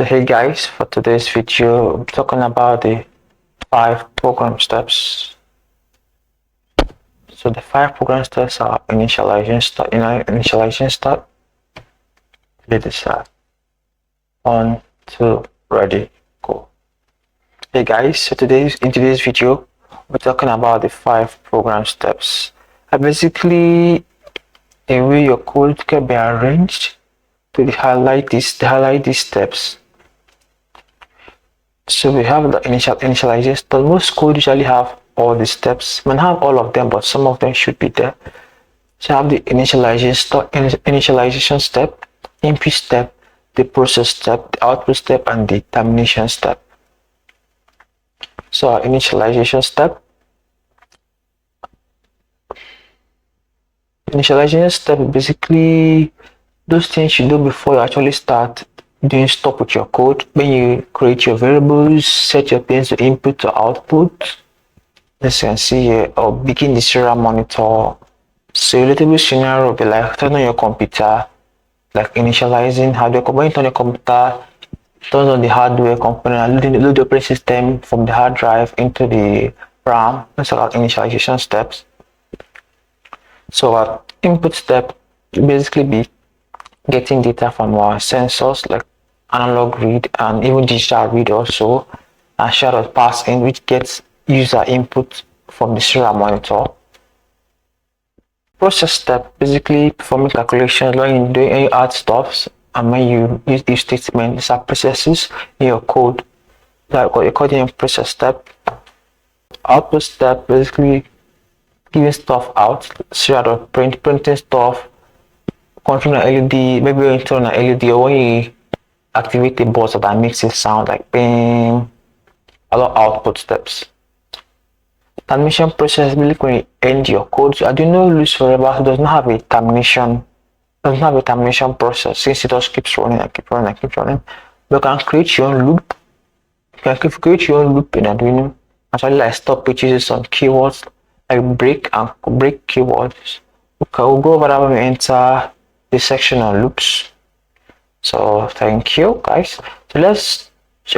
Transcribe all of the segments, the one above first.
So hey guys, for today's video, I'm talking about the 5 program steps. So the 5 program steps are initialization step. It is 1, 2, ready, go. Hey guys, so in today's video, we're talking about the 5 program steps. Basically a way your code can be arranged to highlight these steps. So we have the initialization step. Most code usually have all the steps. We don't have all of them, but some of them should be there. So I have the initialization step, input step, the process step, the output step, and the termination step. So our initialization step. Initialization step is basically those things you do before you actually start doing stuff with your code. When you create your variables, set your things to input to output, as you can see here, or begin the serial monitor. So a little bit scenario will be like turn on your computer, like initializing hardware. When you turn your computer, turn on the hardware component and load the operating system from the hard drive into the RAM. That's our initialization steps. So our input step will basically be getting data from our sensors like analog read and even digital read also, and shadow pass in, which gets user input from the serial monitor. Process step basically performing calculations when you do any add stuffs, and when you use these statements, these are processes in your code that got recording in process step. Output step basically giving stuff out, serial printing stuff, controlling an LED, maybe when you turn an LED or when you activate the buzzer that makes it sound like bing. A lot of output steps. Termination process really when you end your code. So ARDUINO lose forever, so does not have a termination process, since it just keeps running and keep running and keep running. You can create your own loop. You can create your own loop in ARDUINO. Actually, like stop, which uses some keywords like break and break keywords. Okay, we'll go over that when we enter the section on loops. So thank you guys. So I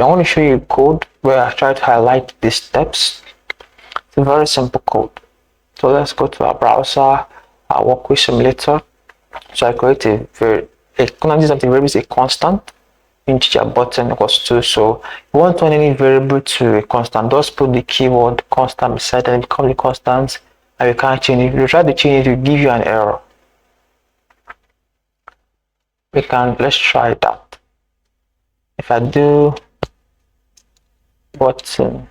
want to show you code where I try to highlight the steps. It's a very simple code. So let's go to our browser, our workway simulator. So I create a variable is a constant, integer button equals 2. So you want to turn any variable to a constant, just put the keyword constant beside and become the constant, and you can't change it. If you try to change it, it will give you an error. Let's try that. If I do button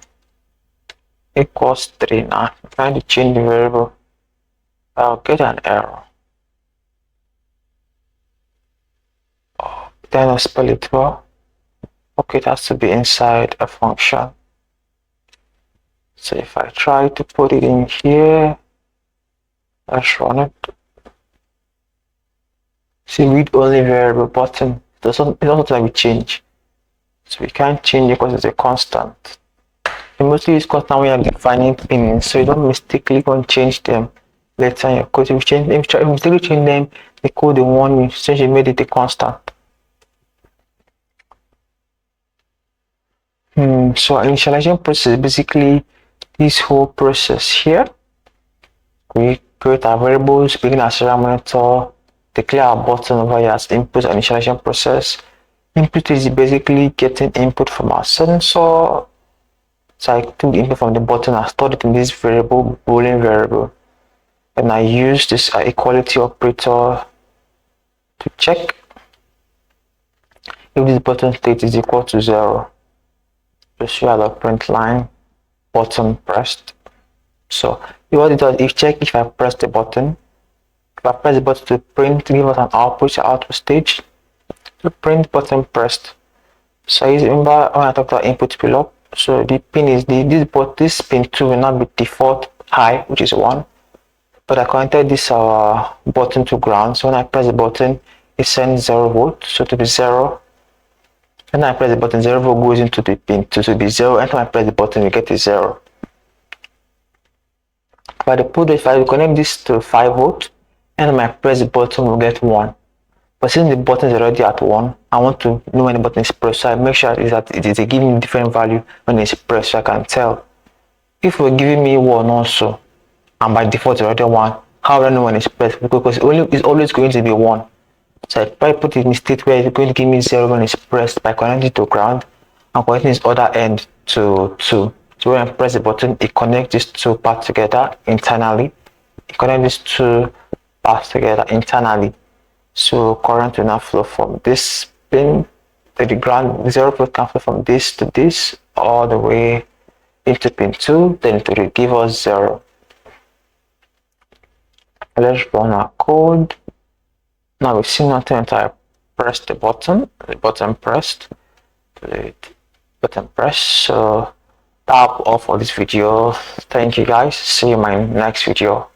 equals 3, now I'm trying to change the variable, I'll get an error. Oh, then I'll spell it well. Okay, it has to be inside a function. So if I try to put it in here, let's run it. See, read only variable button. It's not something we change. So we can't change it because it's a constant. You mostly use constant when you're defining things, so you don't mistakenly go and change them later in your code. If you mistakenly change them, the code will warn you since you made it a constant. So our initialization process is basically this whole process here. We create our variables, begin our serial monitor, declare our button over here as input and initialization process. Input is basically getting input from our sensor. So I took the input from the button and stored it in this variable, boolean variable. And I use this equality operator to check if this button state is equal to 0. Just show the print line, button pressed. So what it does, check if I press the button. If I press the button to print, give us an output stage. To print button pressed. So remember when I talked about input below. So the pin is this pin 2 will not be default high, which is 1. But I connected this button to ground. So when I press the button, it sends 0 volt, so to be 0. When I press the button, 0 volt goes into the pin 2 to be 0. And when I press the button, you get a 0. If I connect this to 5 volt, and when I press the button, we'll get 1. But since the button is already at 1, I want to know when the button is pressed, so I make sure that it is giving me different value when it's pressed, so I can tell. If you're giving me 1 also, and by default already 1, how do I know when it's pressed? Because it's always going to be 1. So if I put it in a state where it's going to give me 0 when it's pressed, by connecting to ground and connecting this other end to 2. So when I press the button, it connects these two parts together internally. It connects these two parts together internally. So current will now flow from this pin to the ground. 0 volt can flow from this to this all the way into pin 2, then it will give us 0. Let's run our code. Now we see nothing until I press the button pressed, button press. So that's all for this video. Thank you guys, see you in my next video.